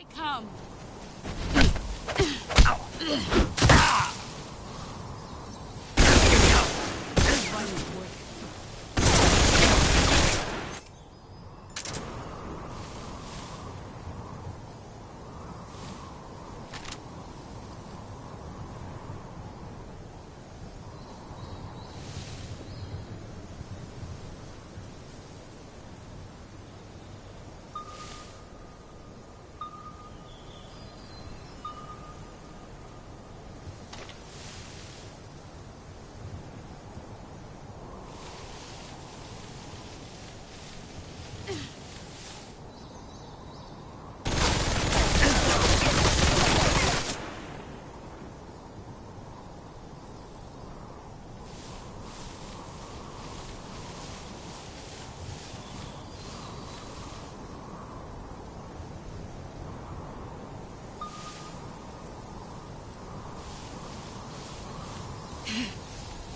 I come.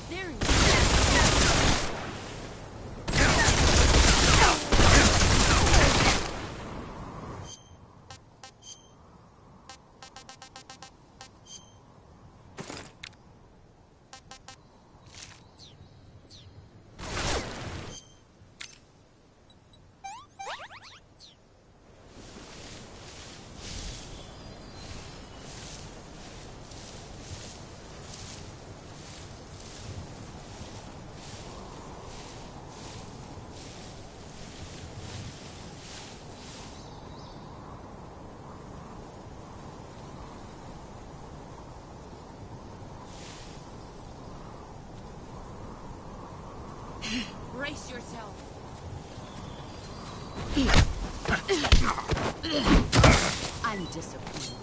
There he is. Brace yourself. I'm disappointed.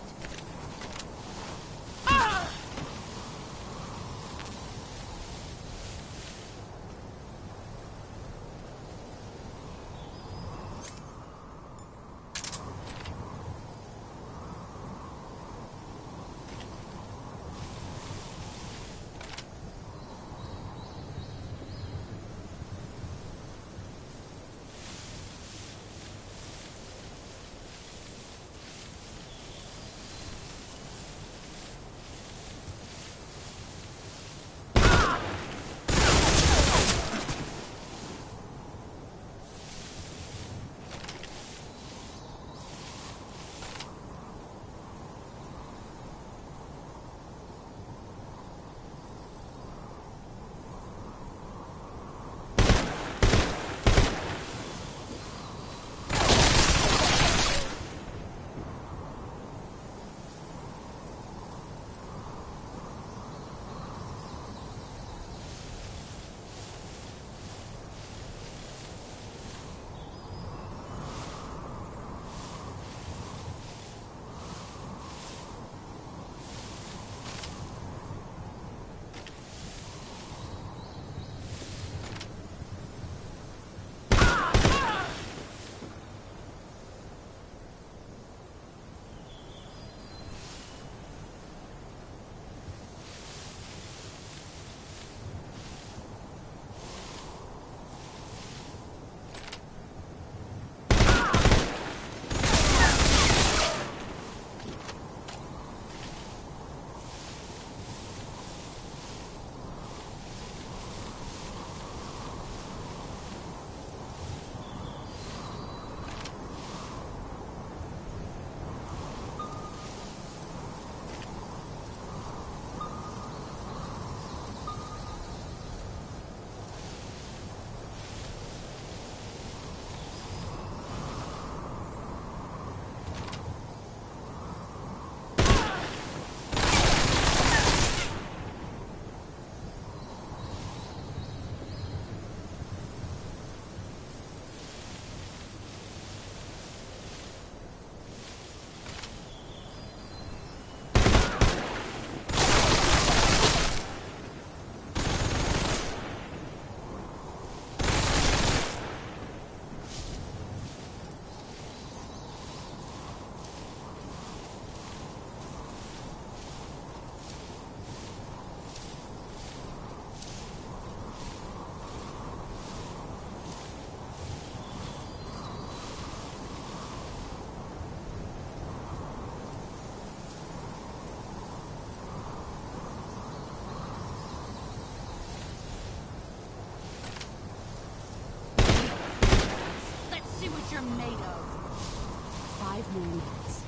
you're made of. 5 more minutes.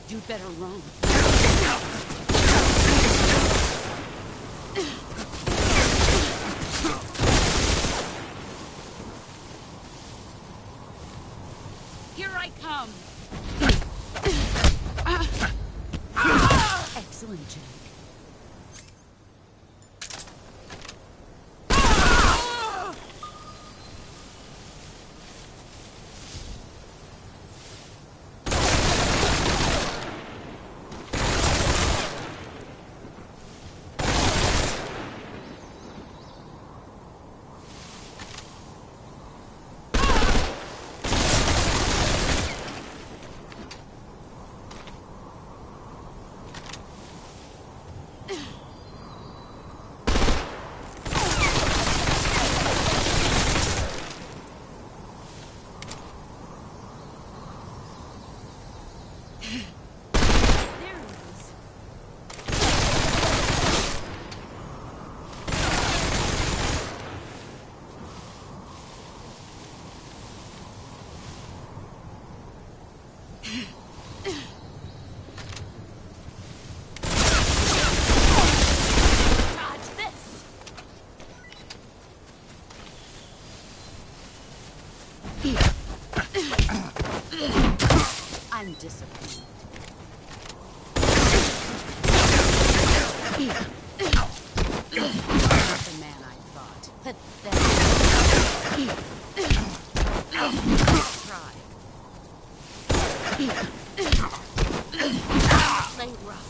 You'd better run. Here I come. Excellent, Jack. I'm disappointed. Not the man I thought. Pathetic. Try. Play rough.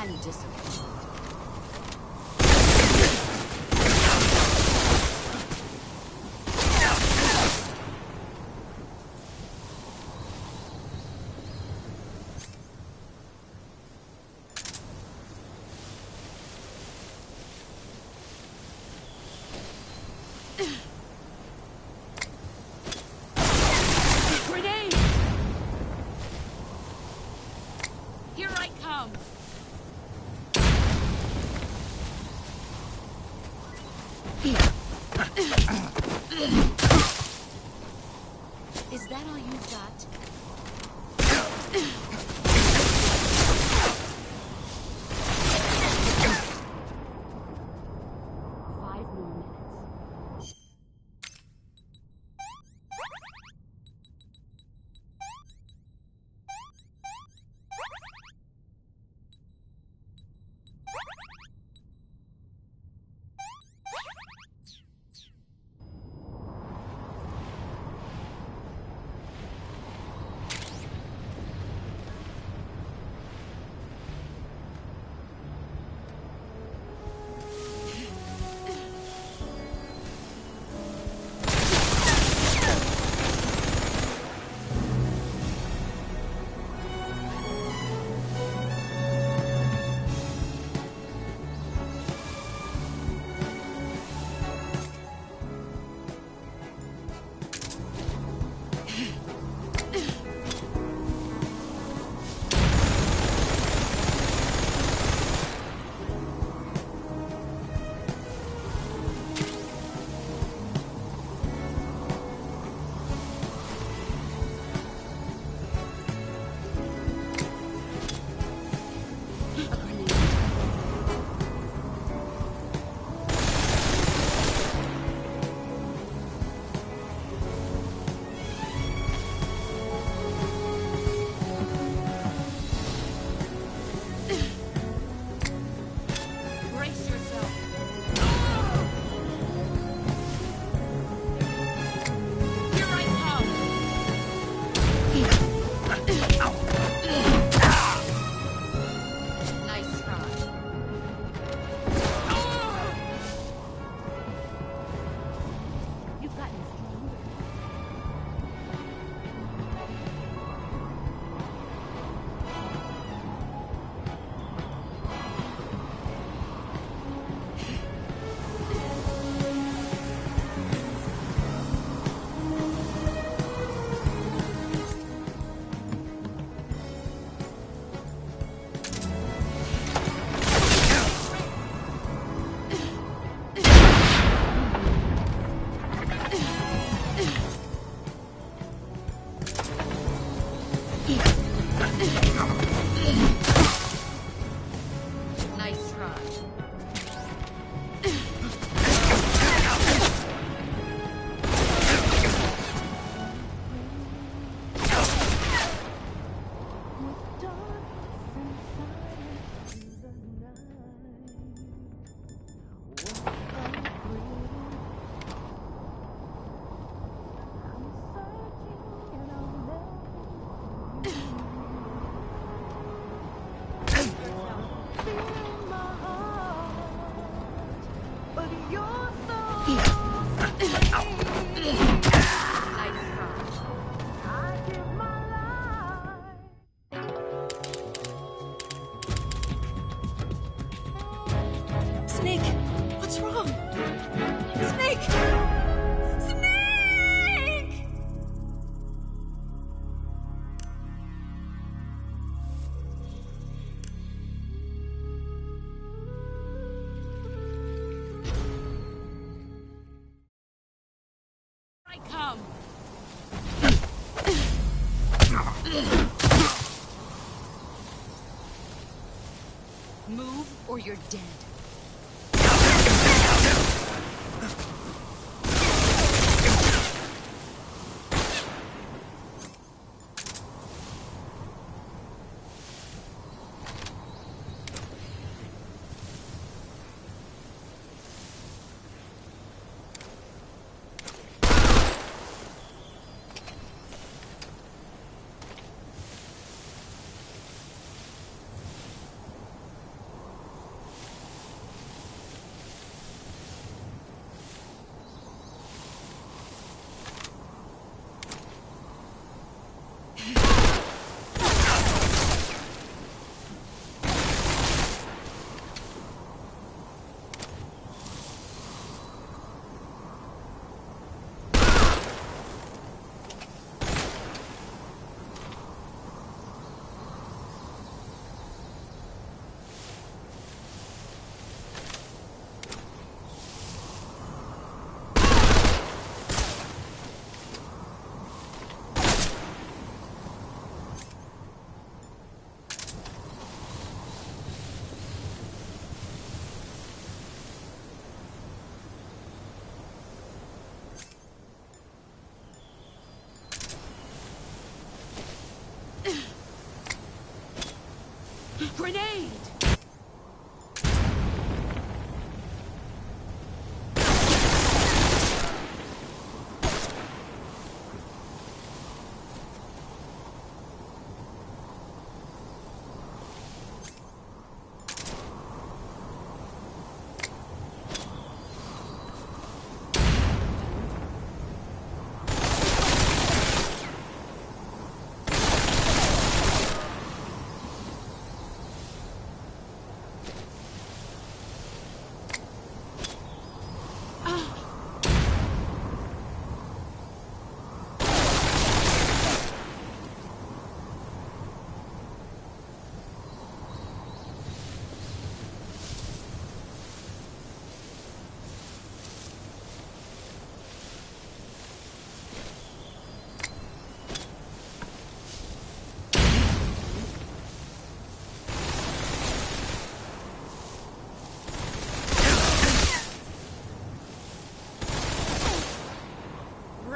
I'm disappointed. Grenade! Here I come! Is that all you've got? 5 more minutes. Snake! What's wrong? Snake! Snake! I come! Move or you're dead.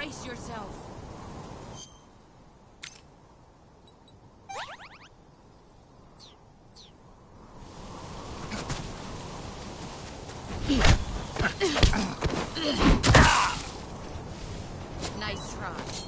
Brace yourself. Nice try.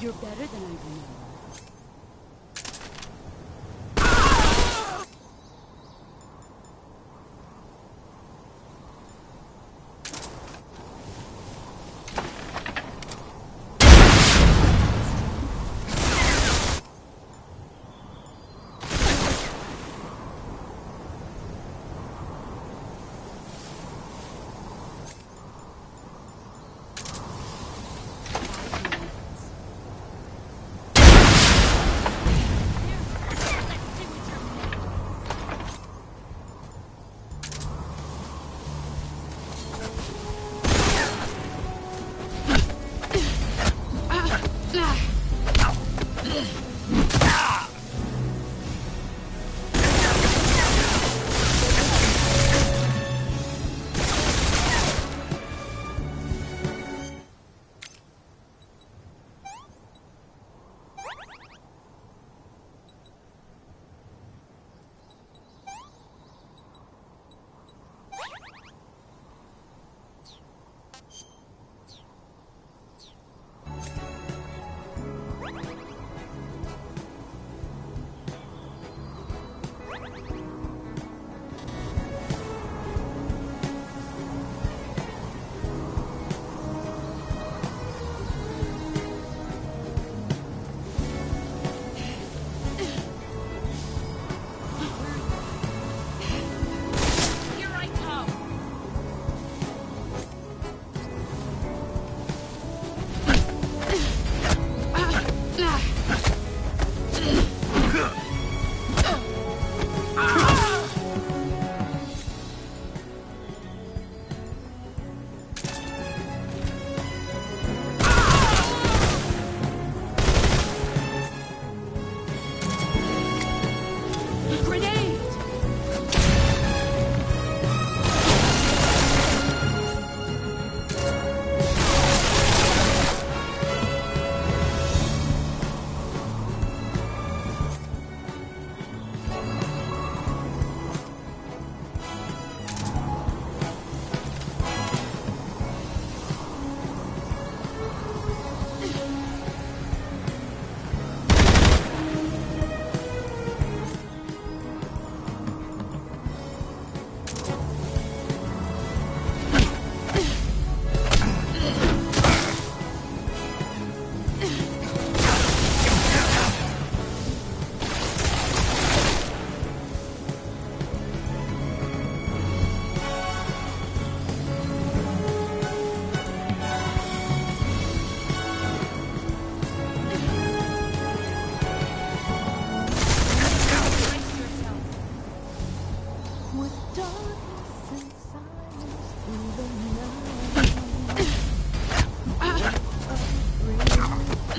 You're better than I remember.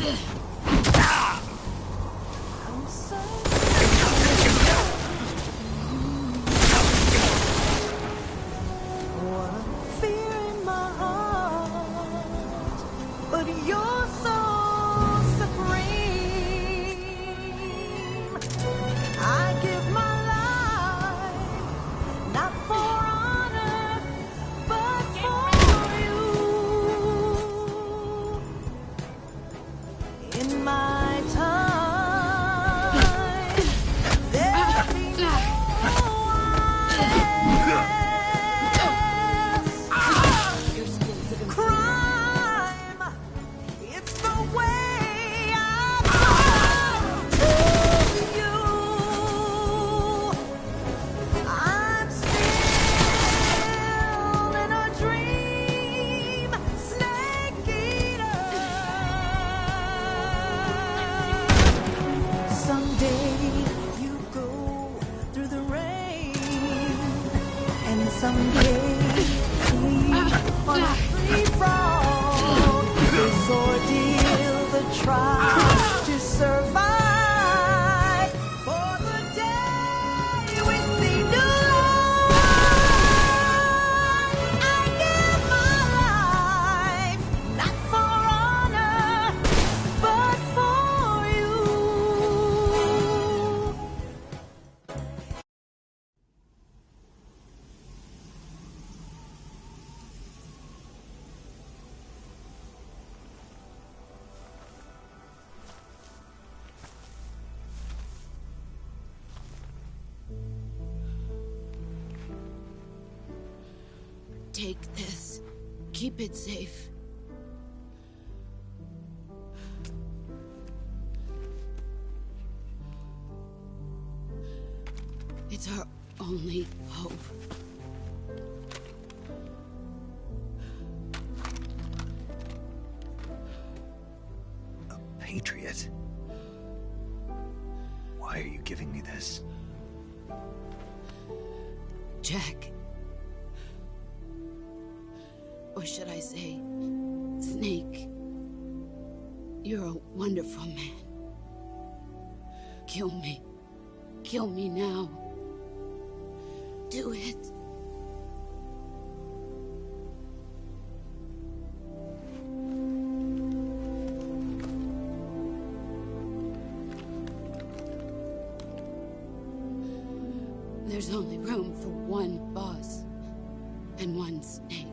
I'm so one fear in my heart, but you're so supreme. I give my life, not for honor, but for you. In my time, there'll be no one else. Your skills have improved. Crime, it's the way I come to you. I'm still in a dream, Snake Eater. Someday you go through the rain, and someday sleep on a free frog. This ordeal, the trial to survive for the day we see new life. I give my life, not for honor, but for you. Take this. Keep it safe. It's our only hope. A patriot? Why are you giving me this? Jack. Or should I say, Snake. You're a wonderful man. Kill me. Kill me now. Do it. There's only room for one boss and one snake.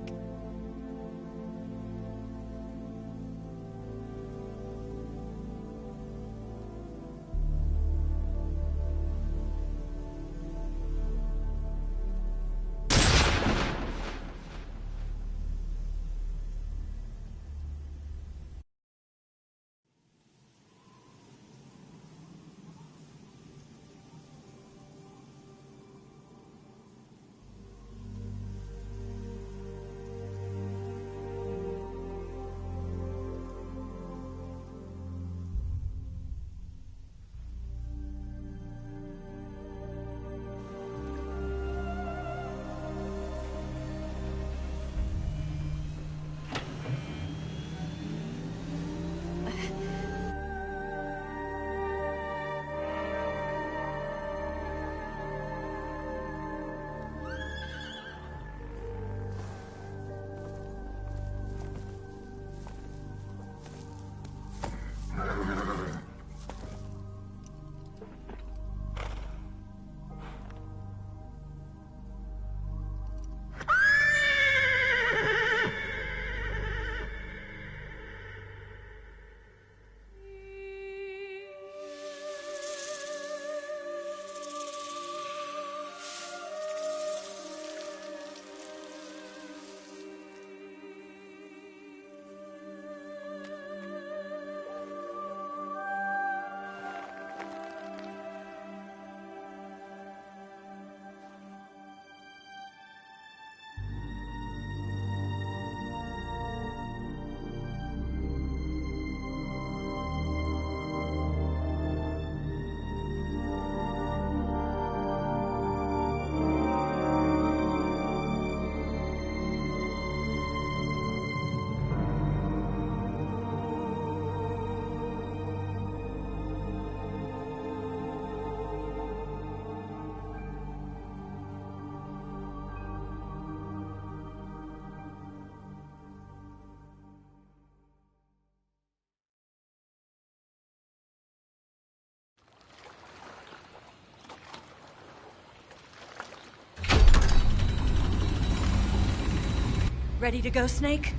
Ready to go, Snake?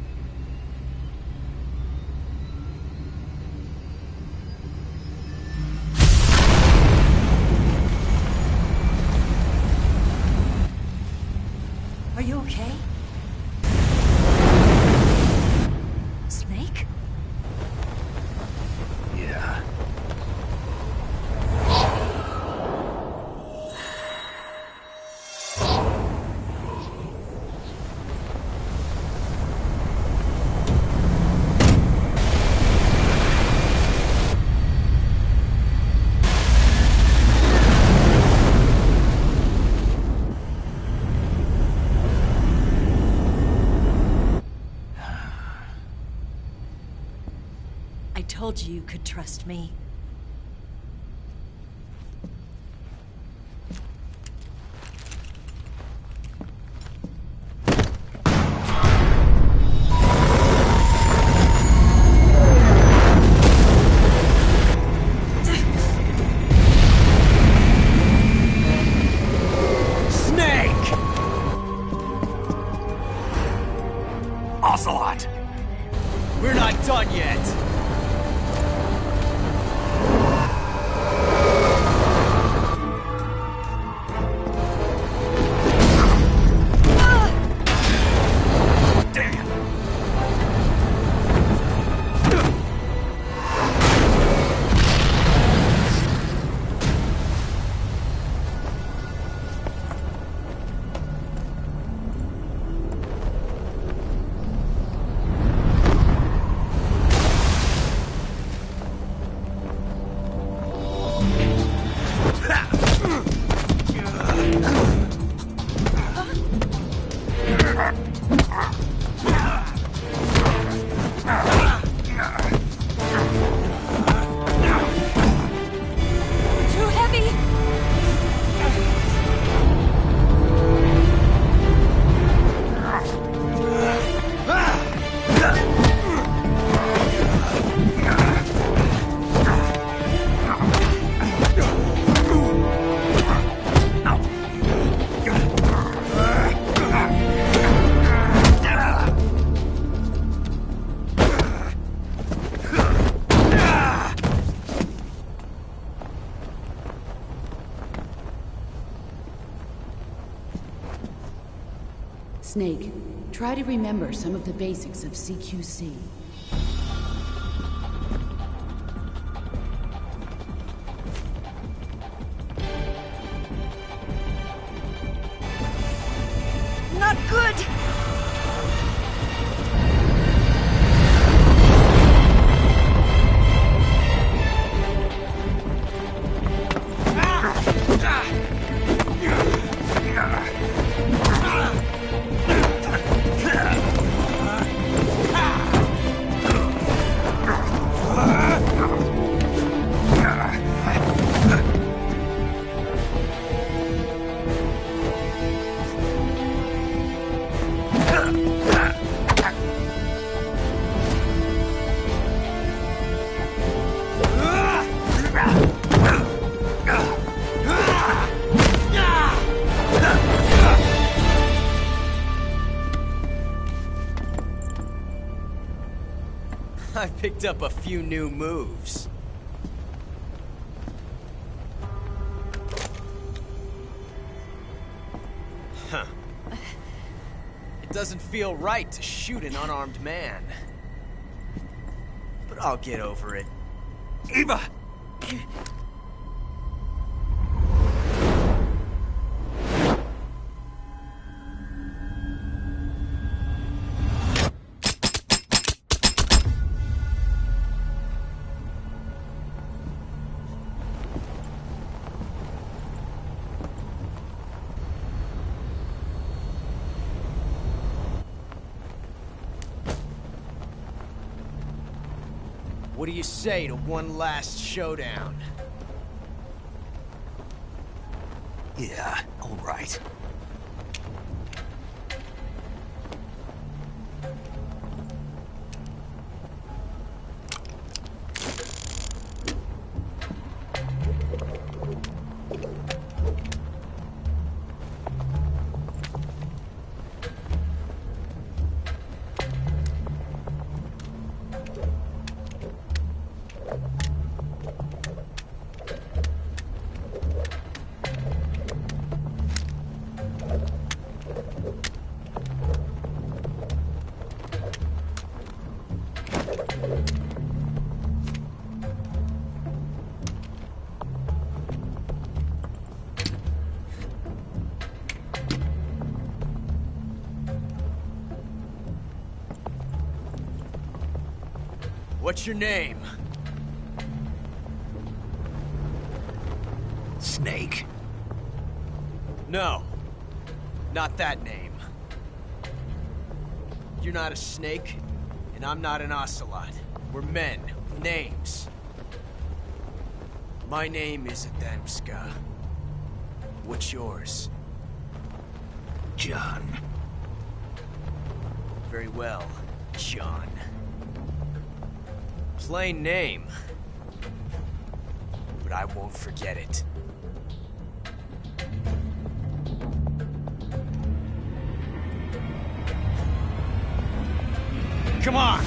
Are you okay? Snake? Yeah. I told you you could trust me. Snake! Ocelot! We're not done yet! Too heavy! Snake, try to remember some of the basics of CQC. Not good! I picked up a few new moves. Huh. It doesn't feel right to shoot an unarmed man. But I'll get over it. Eva! What do you say to one last showdown? Yeah, all right. What's your name? Snake. No. Not that name. You're not a snake, and I'm not an ocelot. We're men with names. My name is Adamska. What's yours? John. Very well, John. Plain name. But I won't forget it. Come on!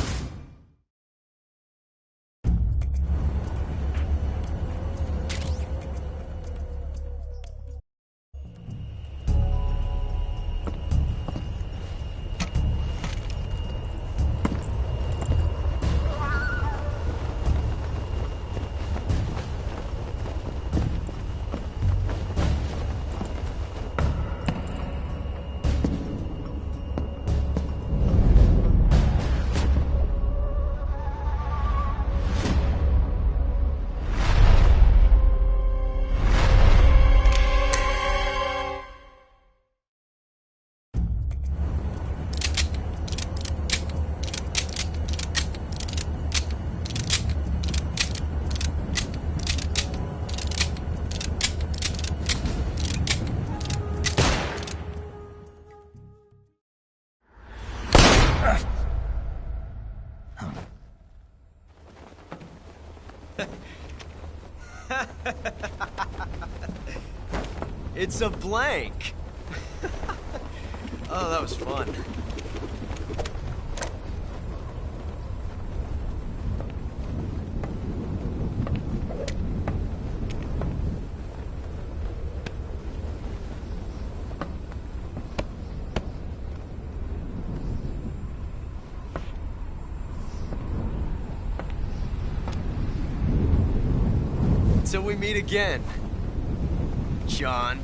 It's a blank. Oh, that was fun. Till we meet again, John.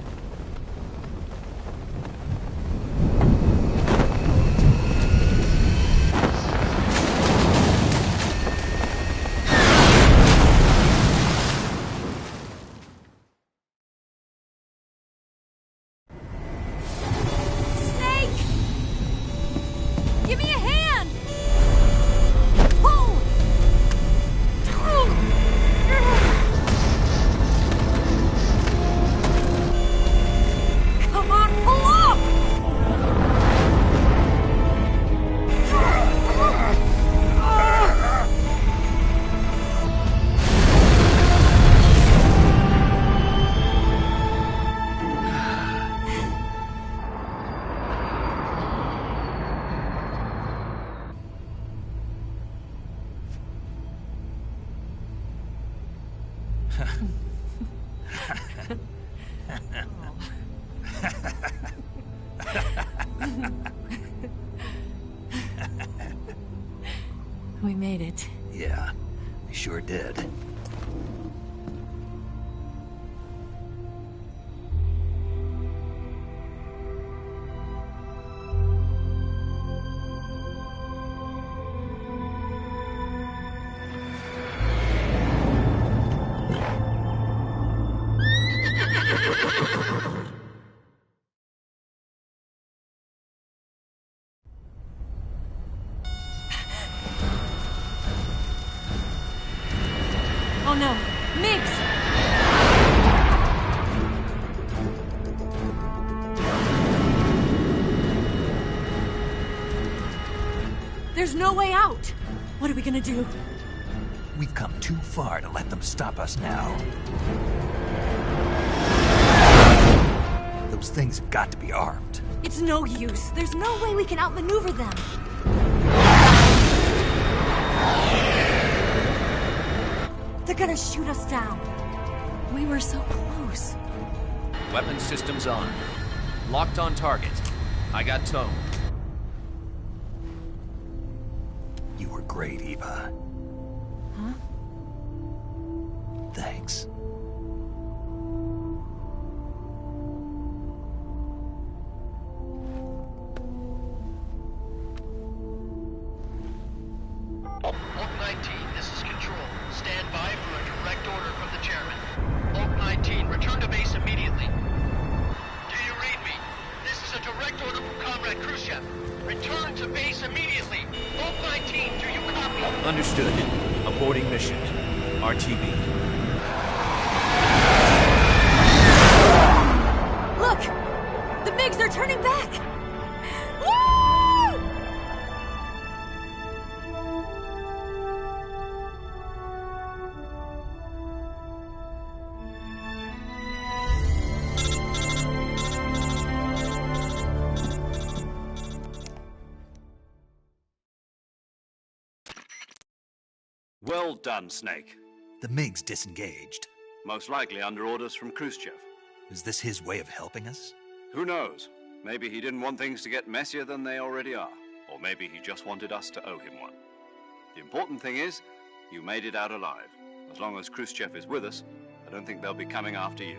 Give me a hand! Pull! Come on, pull up! We made it. Yeah, we sure did. Oh no, Miggs! There's no way out! What are we gonna do? We've come too far to let them stop us now. Those things have got to be armed. It's no use. There's no way we can outmaneuver them. They're gonna shoot us down. We were so close. Weapon systems on. Locked on target. I got towed. You were great, Eva. Huh? Thanks. Block 19 is Return to base immediately. Vault 19, do you copy? Understood. Aborting mission. RTB. Look! The MiGs are turning back! Woo! Well done, Snake. The MiGs disengaged. Most likely under orders from Khrushchev. Is this his way of helping us? Who knows? Maybe he didn't want things to get messier than they already are. Or maybe he just wanted us to owe him one. The important thing is, you made it out alive. As long as Khrushchev is with us, I don't think they'll be coming after you.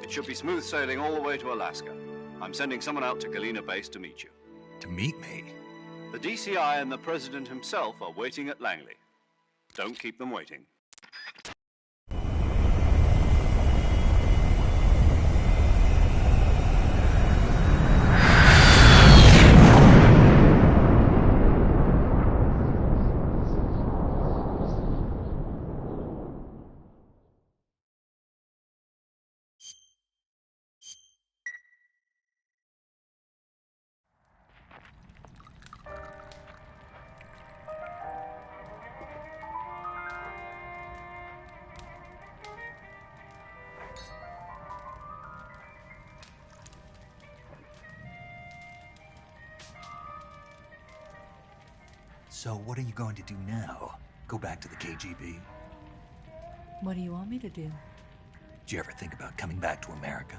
It should be smooth sailing all the way to Alaska. I'm sending someone out to Galena Base to meet you. To meet me? The DCI and the President himself are waiting at Langley. Don't keep them waiting. So what are you going to do now? Go back to the KGB? What do you want me to do? Did you ever think about coming back to America?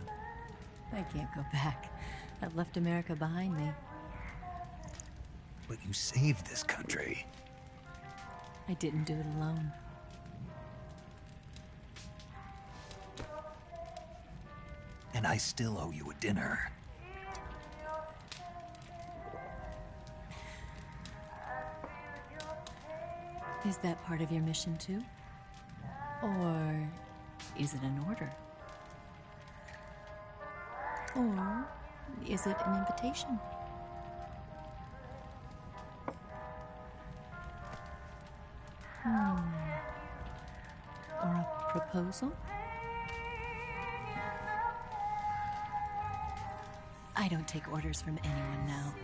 I can't go back. I've left America behind me. But you saved this country. I didn't do it alone. And I still owe you a dinner. Is that part of your mission too? Or is it an order? Or is it an invitation? Or a proposal? I don't take orders from anyone now.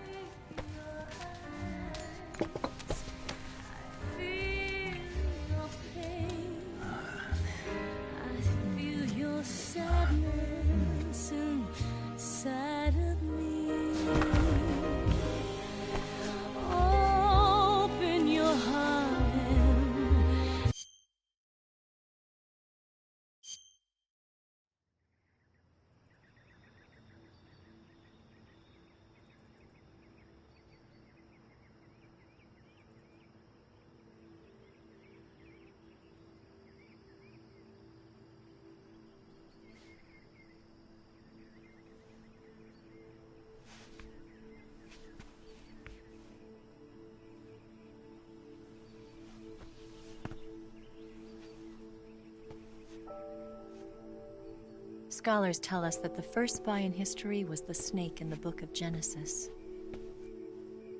Scholars tell us that the first spy in history was the snake in the book of Genesis.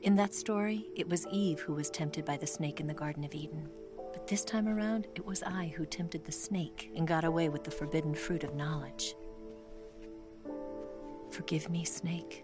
In that story, it was Eve who was tempted by the snake in the Garden of Eden. But this time around, it was I who tempted the snake and got away with the forbidden fruit of knowledge. Forgive me, Snake.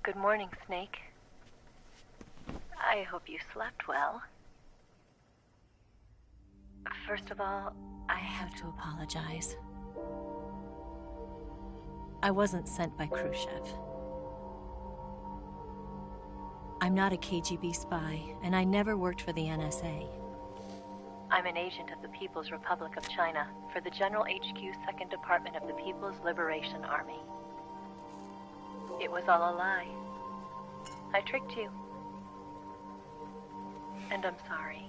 Good morning, Snake. I hope you slept well. First of all, I have to apologize. I wasn't sent by Khrushchev. I'm not a KGB spy, and I never worked for the NSA. I'm an agent of the People's Republic of China for the General HQ 2nd Department of the People's Liberation Army. It was all a lie. I tricked you. And I'm sorry.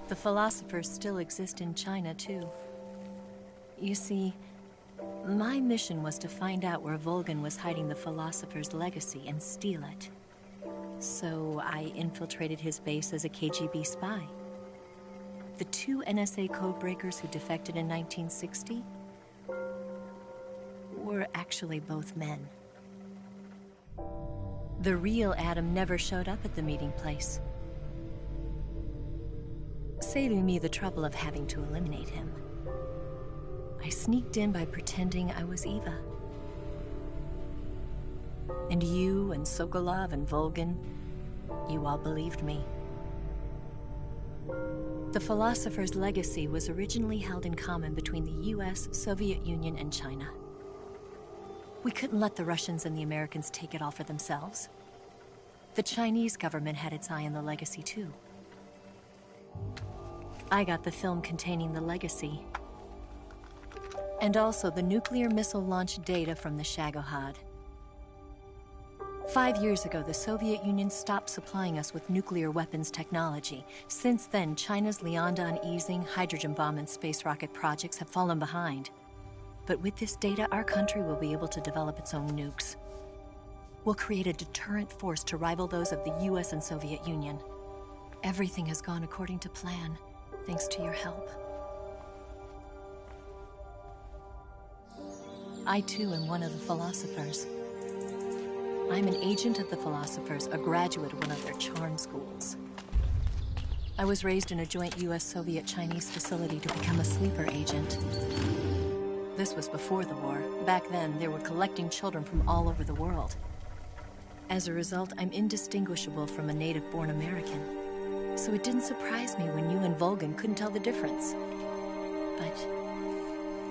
The philosophers still exist in China, too. You see, my mission was to find out where Volgin was hiding the philosopher's legacy and steal it. So I infiltrated his base as a KGB spy. The 2 NSA codebreakers who defected in 1960 were actually both men. The real Adam never showed up at the meeting place, saving me the trouble of having to eliminate him. I sneaked in by pretending I was Eva. And you and Sokolov and Volgin, you all believed me. The philosopher's legacy was originally held in common between the US, Soviet Union, and China. We couldn't let the Russians and the Americans take it all for themselves. The Chinese government had its eye on the legacy, too. I got the film containing the legacy, and also the nuclear missile launch data from the Shagohod. 5 years ago, the Soviet Union stopped supplying us with nuclear weapons technology. Since then, China's Liaodong easing, hydrogen bomb, and space rocket projects have fallen behind. But with this data, our country will be able to develop its own nukes. We'll create a deterrent force to rival those of the US and Soviet Union. Everything has gone according to plan, thanks to your help. I, too, am one of the philosophers. I'm an agent of the philosophers, a graduate of one of their charm schools. I was raised in a joint US-Soviet-Chinese facility to become a sleeper agent. This was before the war. Back then, they were collecting children from all over the world. As a result, I'm indistinguishable from a native-born American. So it didn't surprise me when you and Volgin couldn't tell the difference. But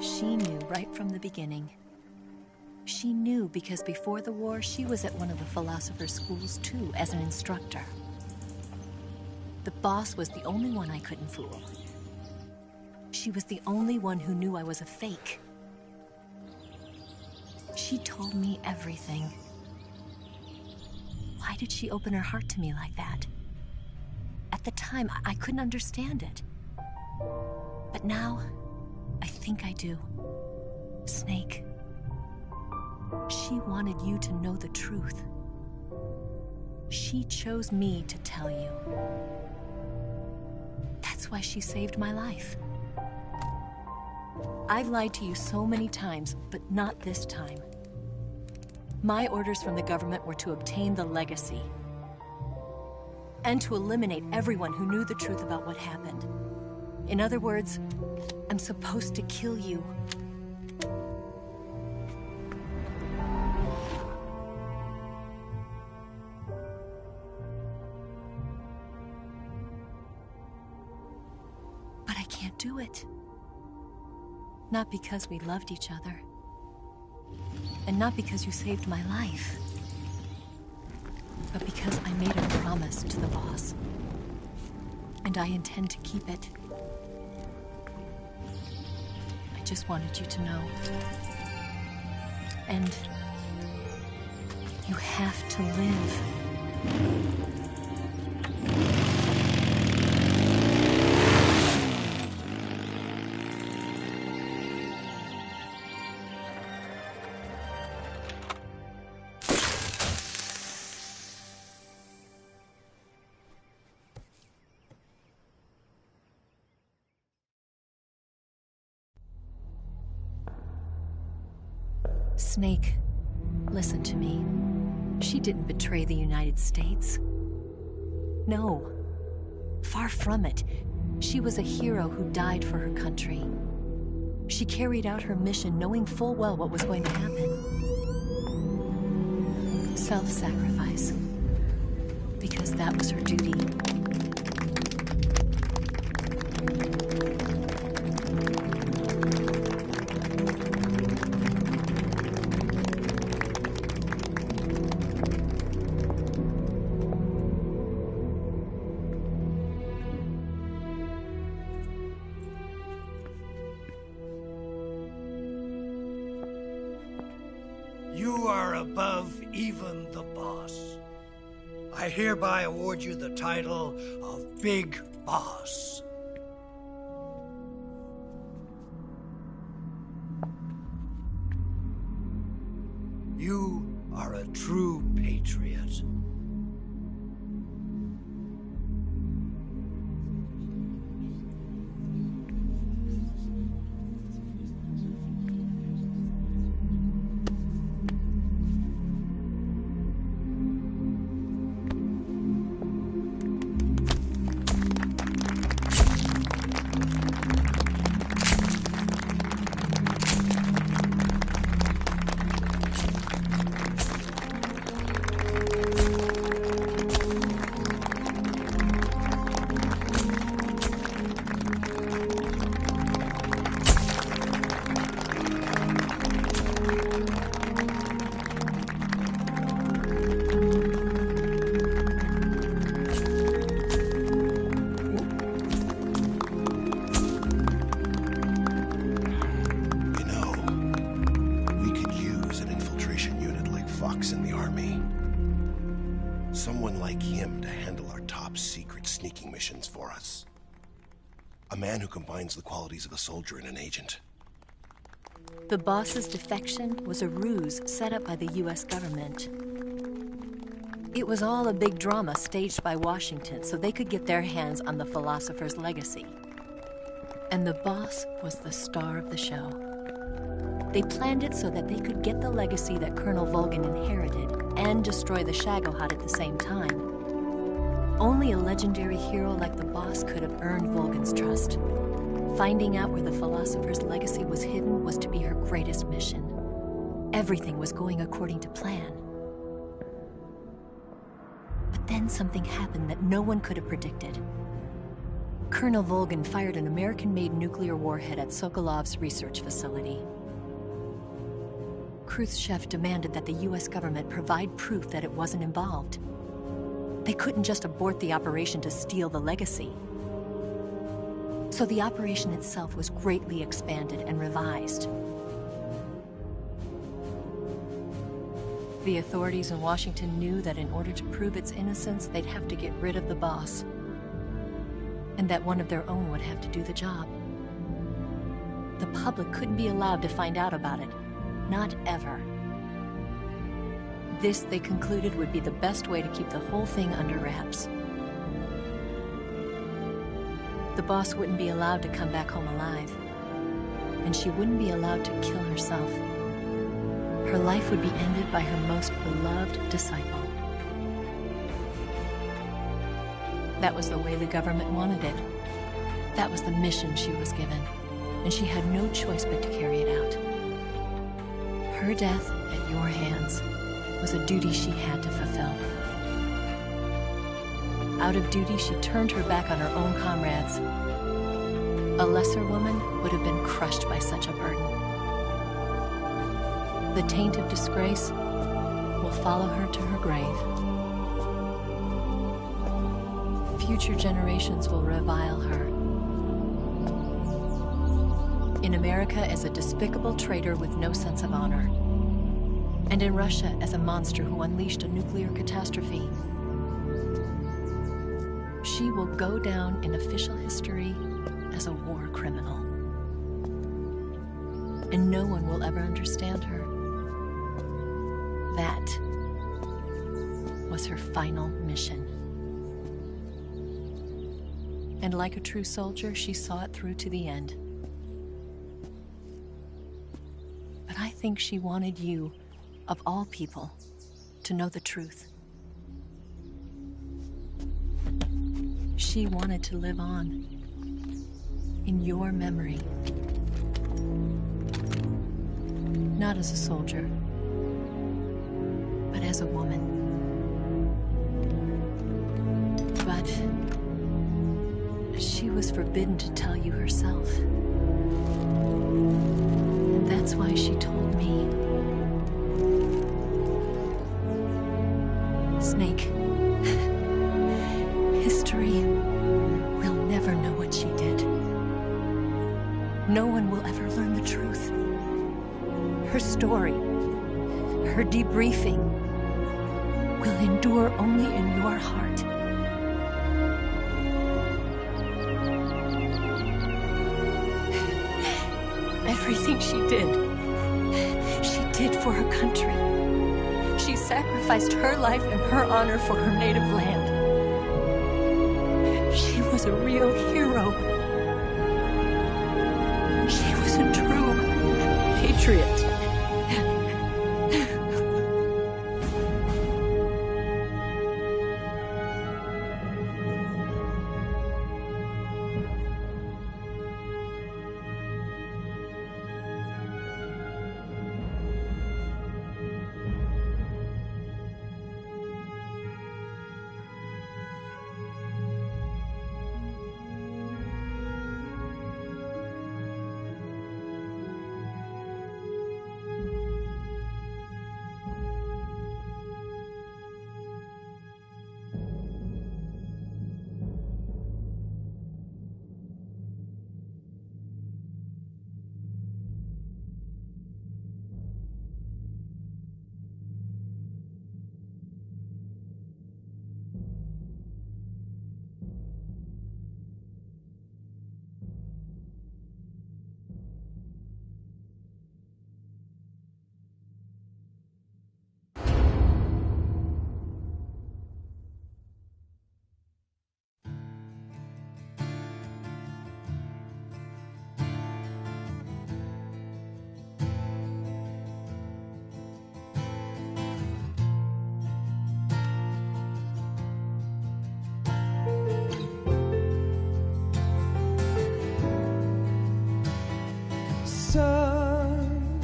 she knew right from the beginning. She knew because before the war, she was at one of the philosopher's schools too, as an instructor. The boss was the only one I couldn't fool. She was the only one who knew I was a fake. She told me everything. Why did she open her heart to me like that? At the time, I couldn't understand it. But now, I think I do. Snake. She wanted you to know the truth. She chose me to tell you. That's why she saved my life. I've lied to you so many times, but not this time. My orders from the government were to obtain the legacy and to eliminate everyone who knew the truth about what happened. In other words, I'm supposed to kill you. But I can't do it. Not because we loved each other. And not because you saved my life. But because I made a promise to the boss. And I intend to keep it. I just wanted you to know. And you have to live. Snake, listen to me. She didn't betray the United States. No. Far from it. She was a hero who died for her country. She carried out her mission knowing full well what was going to happen. Self-sacrifice. Because that was her duty. above even the boss. I hereby award you the title of Big Boss. You are a true patriot. Someone like him to handle our top secret sneaking missions for us. A man who combines the qualities of a soldier and an agent. The boss's defection was a ruse set up by the US government. It was all a big drama staged by Washington so they could get their hands on the philosopher's legacy. And the boss was the star of the show. They planned it so that they could get the legacy that Colonel Volgin inherited and destroy the Shagohod at the same time. Only a legendary hero like the boss could have earned Volgin's trust. Finding out where the philosopher's legacy was hidden was to be her greatest mission. Everything was going according to plan. But then something happened that no one could have predicted. Colonel Volgin fired an American-made nuclear warhead at Sokolov's research facility. Khrushchev demanded that the US government provide proof that it wasn't involved. They couldn't just abort the operation to steal the legacy. So the operation itself was greatly expanded and revised. The authorities in Washington knew that in order to prove its innocence, they'd have to get rid of the boss, and that one of their own would have to do the job. The public couldn't be allowed to find out about it. Not ever. This, they concluded, would be the best way to keep the whole thing under wraps. The boss wouldn't be allowed to come back home alive, and she wouldn't be allowed to kill herself. Her life would be ended by her most beloved disciple. That was the way the government wanted it. That was the mission she was given, and she had no choice but to carry it out. Her death at your hands was a duty she had to fulfill. Out of duty, she turned her back on her own comrades. A lesser woman would have been crushed by such a burden. The taint of disgrace will follow her to her grave. Future generations will revile her. In America as a despicable traitor with no sense of honor. And in Russia as a monster who unleashed a nuclear catastrophe. She will go down in official history as a war criminal. And no one will ever understand her. That was her final mission. And like a true soldier, she saw it through to the end. But I think she wanted you, of all people, to know the truth. She wanted to live on in your memory. Not as a soldier, but as a woman. But she was forbidden to tell you herself. And that's why she told me. Snake, history will never know what she did. No one will ever learn the truth. Her story, her debriefing will endure only in your heart. Everything she did for her country. She sacrificed her life and her honor for her native land. She was a real hero. She was a true patriot. Son,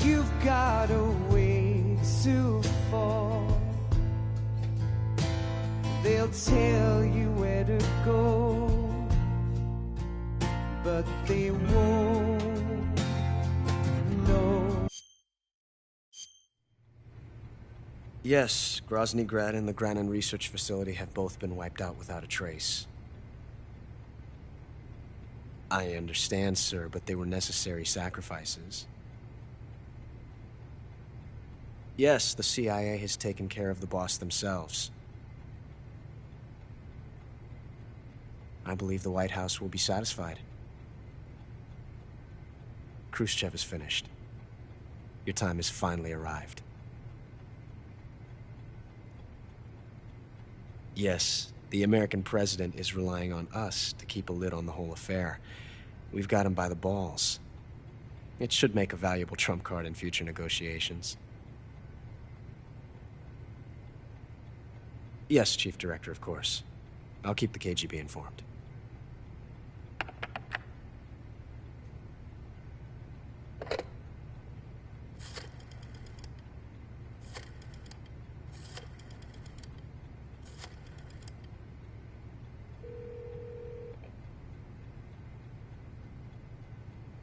you've got a way to fall. They'll tell you where to go, but they won't know. Yes, Grozny Grad and the Granin Research Facility have both been wiped out without a trace. I understand, sir, but they were necessary sacrifices. Yes, the CIA has taken care of the boss themselves. I believe the White House will be satisfied. Khrushchev is finished. Your time has finally arrived. Yes, the American president is relying on us to keep a lid on the whole affair. We've got him by the balls. It should make a valuable trump card in future negotiations. Yes, Chief Director, of course. I'll keep the KGB informed.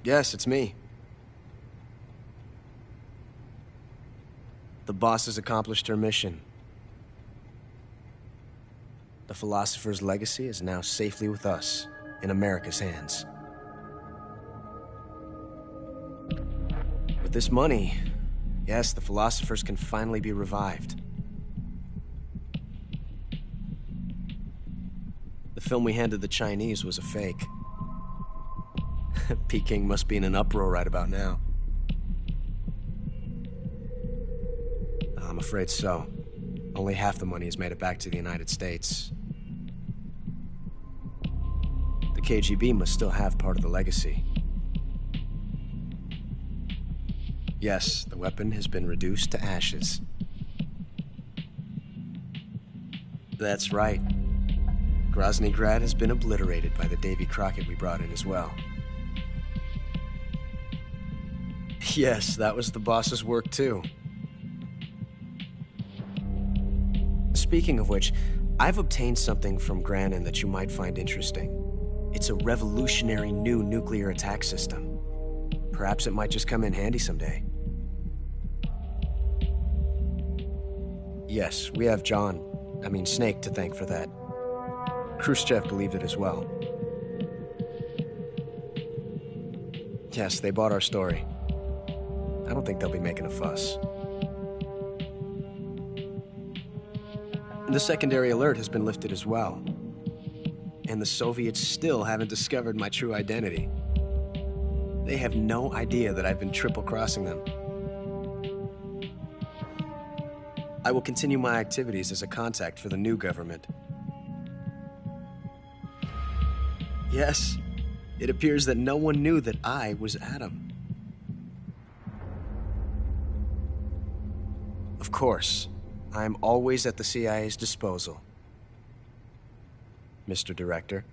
Yes, it's me. The boss has accomplished her mission. The philosopher's legacy is now safely with us, in America's hands. With this money, yes, the philosophers can finally be revived. The film we handed the Chinese was a fake. Peking must be in an uproar right about now. I'm afraid so. Only half the money has made it back to the United States. The KGB must still have part of the legacy. Yes, the weapon has been reduced to ashes. That's right. Grozny Grad has been obliterated by the Davy Crockett we brought in as well. Yes, that was the boss's work too. Speaking of which, I've obtained something from Granin that you might find interesting. It's a revolutionary new nuclear attack system. Perhaps it might just come in handy someday. Yes, we have Snake to thank for that. Khrushchev believed it as well. Yes, they bought our story. I don't think they'll be making a fuss. The secondary alert has been lifted as well. And the Soviets still haven't discovered my true identity. They have no idea that I've been triple-crossing them. I will continue my activities as a contact for the new government. Yes, it appears that no one knew that I was Adam. Of course, I am always at the CIA's disposal, Mr. Director.